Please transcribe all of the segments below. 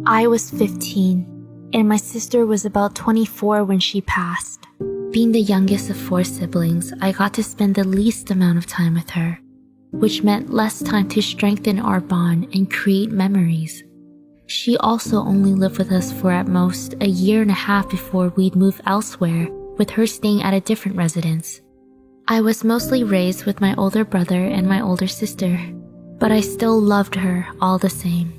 I was 15, and my sister was about 24 when she passed. Being the youngest of 4 siblings, I got to spend the least amount of time with her, which meant less time to strengthen our bond and create memories. She also only lived with us for at most a year and a half before we'd move elsewhere, with her staying at a different residence. I was mostly raised with my older brother and my older sister, but I still loved her all the same.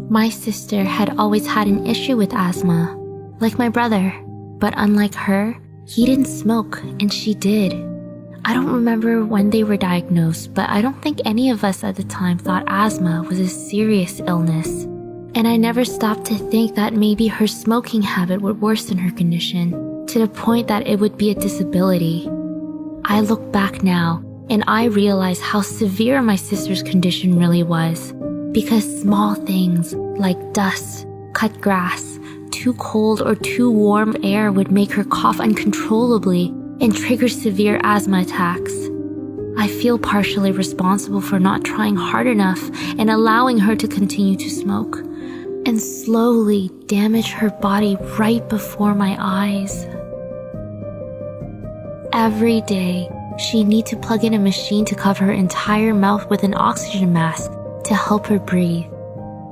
My sister had always had an issue with asthma, like my brother, but unlike her, he didn't smoke and she did. I don't remember when they were diagnosed, but I don't think any of us at the time thought asthma was a serious illness. And I never stopped to think that maybe her smoking habit would worsen her condition, to the point that it would be a disability. I look back now, and I realize how severe my sister's condition really was, because small things like dust, cut grass, too cold or too warm air would make her cough uncontrollably and trigger severe asthma attacks. I feel partially responsible for not trying hard enough and allowing her to continue to smoke, and slowly damage her body right before my eyes. Every day, she'd need to plug in a machine to cover her entire mouth with an oxygen mask to help her breathe.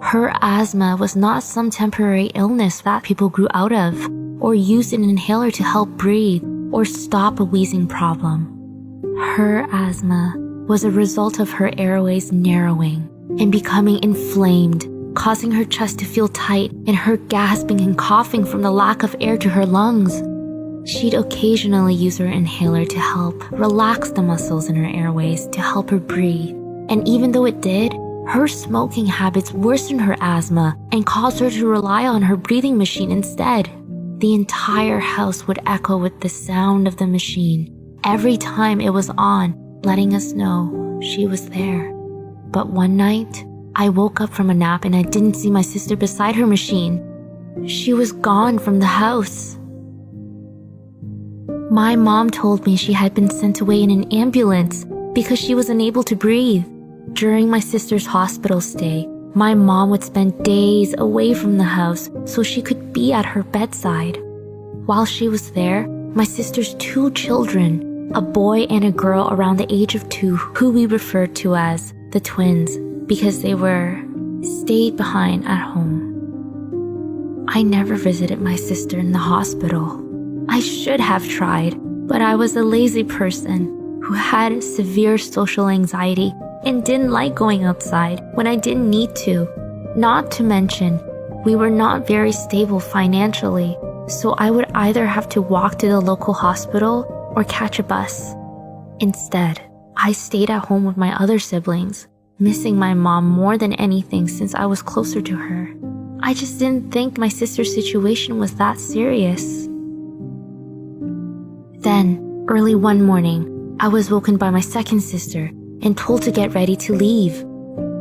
Her asthma was not some temporary illness that people grew out of, or used an inhaler to help breathe or stop a wheezing problem. Her asthma was a result of her airways narrowing and becoming inflamed, causing her chest to feel tight and her gasping and coughing from the lack of air to her lungs. She'd occasionally use her inhaler to help relax the muscles in her airways to help her breathe. And even though it did, her smoking habits worsened her asthma and caused her to rely on her breathing machine instead. The entire house would echo with the sound of the machine every time it was on, letting us know she was there. But one night, I woke up from a nap and I didn't see my sister beside her machine. She was gone from the house. My mom told me she had been sent away in an ambulance because she was unable to breathe. During my sister's hospital stay, my mom would spend days away from the house so she could be at her bedside. While she was there, my sister's 2 children, a boy and a girl around the age of 2, who we referred to as the twins because they stayed behind at home. I never visited my sister in the hospital. I should have tried, but I was a lazy person who had severe social anxiety and didn't like going outside when I didn't need to. Not to mention, we were not very stable financially, so I would either have to walk to the local hospital or catch a bus. Instead, I stayed at home with my other siblings, missing my mom more than anything since I was closer to her. I just didn't think my sister's situation was that serious. Then, early one morning, I was woken by my second sister and told to get ready to leave.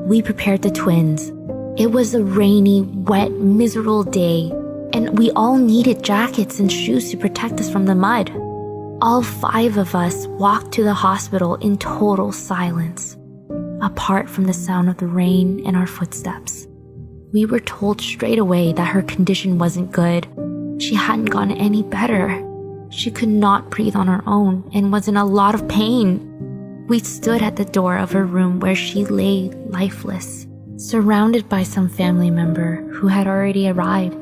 We prepared the twins. It was a rainy, wet, miserable day, and we all needed jackets and shoes to protect us from the mud. All 5 of us walked to the hospital in total silence, apart from the sound of the rain and our footsteps. We were told straight away that her condition wasn't good. She hadn't gotten any better. She could not breathe on her own and was in a lot of pain. We stood at the door of her room where she lay lifeless, surrounded by some family member who had already arrived.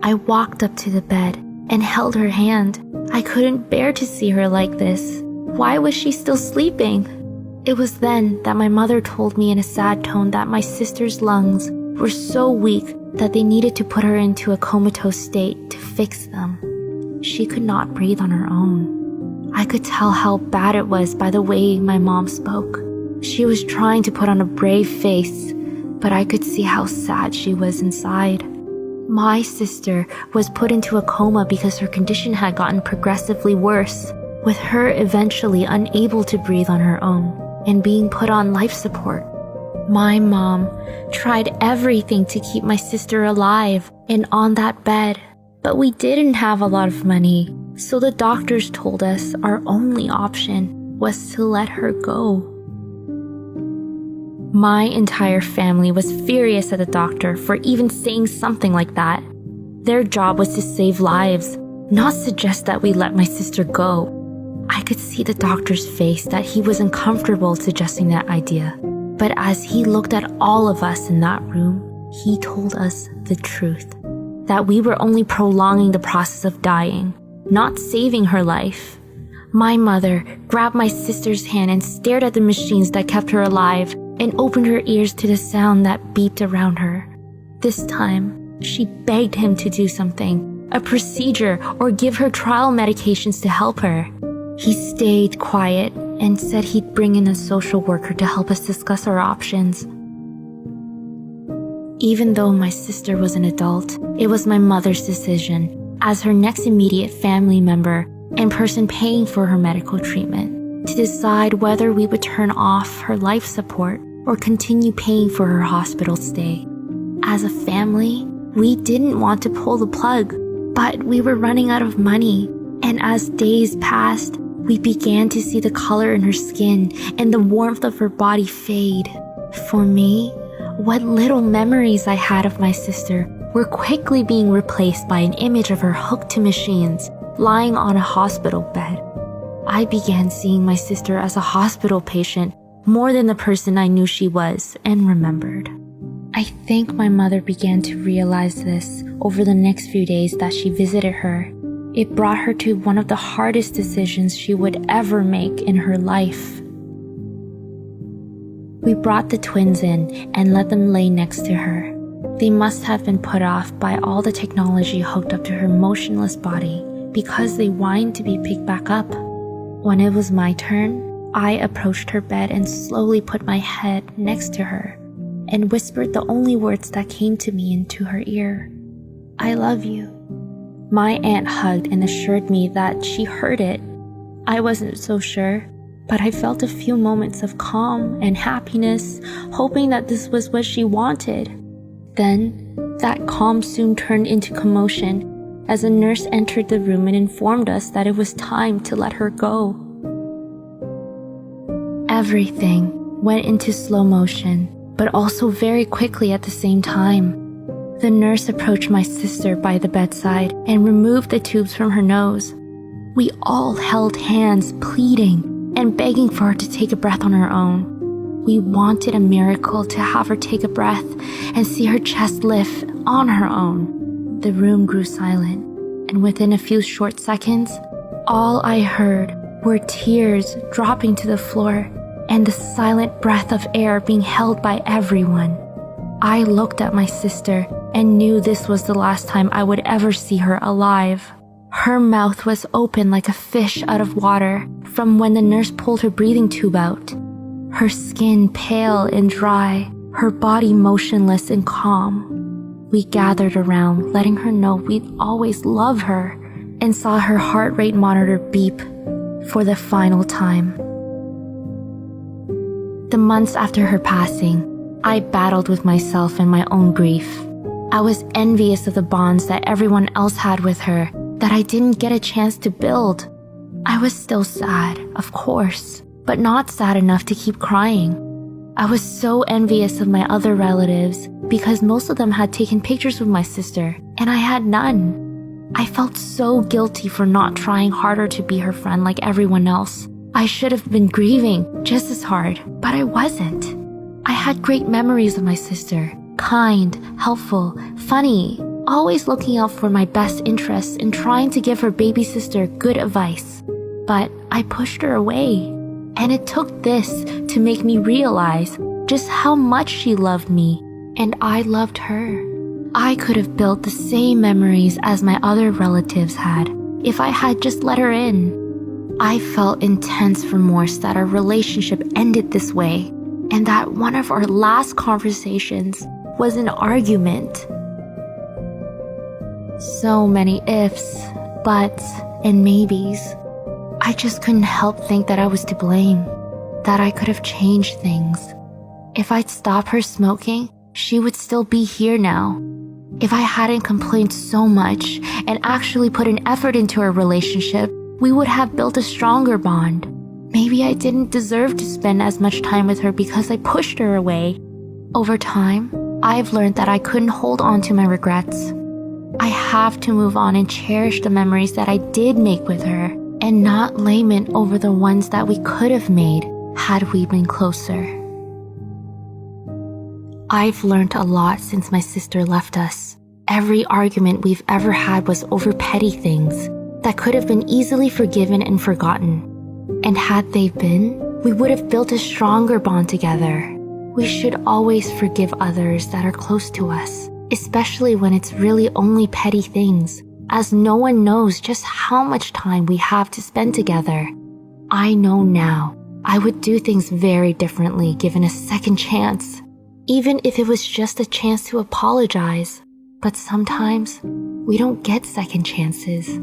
I walked up to the bed and held her hand. I couldn't bear to see her like this. Why was she still sleeping? It was then that my mother told me in a sad tone that my sister's lungs were so weak that they needed to put her into a comatose state to fix them. She could not breathe on her own. I could tell how bad it was by the way my mom spoke. She was trying to put on a brave face, but I could see how sad she was inside. My sister was put into a coma because her condition had gotten progressively worse, with her eventually unable to breathe on her own and being put on life support. My mom tried everything to keep my sister alive and on that bed, but we didn't have a lot of money. So the doctors told us our only option was to let her go. My entire family was furious at the doctor for even saying something like that. Their job was to save lives, not suggest that we let my sister go. I could see the doctor's face that he was uncomfortable suggesting that idea. But as he looked at all of us in that room, he told us the truth. That we were only prolonging the process of dying, not saving her life. My mother grabbed my sister's hand and stared at the machines that kept her alive and opened her ears to the sound that beeped around her. This time, she begged him to do something, a procedure, or give her trial medications to help her. He stayed quiet and said he'd bring in a social worker to help us discuss our options. Even though my sister was an adult, it was my mother's decision, as her next immediate family member and person paying for her medical treatment, to decide whether we would turn off her life support or continue paying for her hospital stay. As a family, we didn't want to pull the plug, but we were running out of money, and as days passed, we began to see the color in her skin and the warmth of her body fade. For me, what little memories I had of my sister were quickly being replaced by an image of her hooked to machines, lying on a hospital bed. I began seeing my sister as a hospital patient more than the person I knew she was and remembered. I think my mother began to realize this over the next few days that she visited her. It brought her to one of the hardest decisions she would ever make in her life. We brought the twins in and let them lay next to her. They must have been put off by all the technology hooked up to her motionless body because they whined to be picked back up. When it was my turn, I approached her bed and slowly put my head next to her and whispered the only words that came to me into her ear. "I love you." My aunt hugged and assured me that she heard it. I wasn't so sure, but I felt a few moments of calm and happiness, hoping that this was what she wanted. Then, that calm soon turned into commotion as a nurse entered the room and informed us that it was time to let her go. Everything went into slow motion, but also very quickly at the same time. The nurse approached my sister by the bedside and removed the tubes from her nose. We all held hands, pleading and begging for her to take a breath on her own. We wanted a miracle to have her take a breath and see her chest lift on her own. The room grew silent, and within a few short seconds, all I heard were tears dropping to the floor and the silent breath of air being held by everyone. I looked at my sister and knew this was the last time I would ever see her alive. Her mouth was open like a fish out of water from when the nurse pulled her breathing tube out. Her skin pale and dry, her body motionless and calm. We gathered around, letting her know we'd always love her, and saw her heart rate monitor beep for the final time. The months after her passing, I battled with myself and my own grief. I was envious of the bonds that everyone else had with her that I didn't get a chance to build. I was still sad, of course, but not sad enough to keep crying. I was so envious of my other relatives because most of them had taken pictures with my sister and I had none. I felt so guilty for not trying harder to be her friend like everyone else. I should have been grieving just as hard, but I wasn't. I had great memories of my sister. Kind, helpful, funny, always looking out for my best interests and trying to give her baby sister good advice. But I pushed her away, and it took this to make me realize just how much she loved me, and I loved her. I could have built the same memories as my other relatives had if I had just let her in. I felt intense remorse that our relationship ended this way, and that one of our last conversations was an argument. So many ifs, buts, and maybes. I just couldn't help think that I was to blame, that I could have changed things. If I'd stopped her smoking, she would still be here now. If I hadn't complained so much and actually put an effort into our relationship, we would have built a stronger bond. Maybe I didn't deserve to spend as much time with her because I pushed her away. Over time, I've learned that I couldn't hold on to my regrets. I have to move on and cherish the memories that I did make with her and not lament over the ones that we could have made had we been closer. I've learned a lot since my sister left us. Every argument we've ever had was over petty things that could have been easily forgiven and forgotten. And had they been, we would have built a stronger bond together. We should always forgive others that are close to us, especially when it's really only petty things, as no one knows just how much time we have to spend together. I know now I would do things very differently given a second chance, even if it was just a chance to apologize. But sometimes we don't get second chances.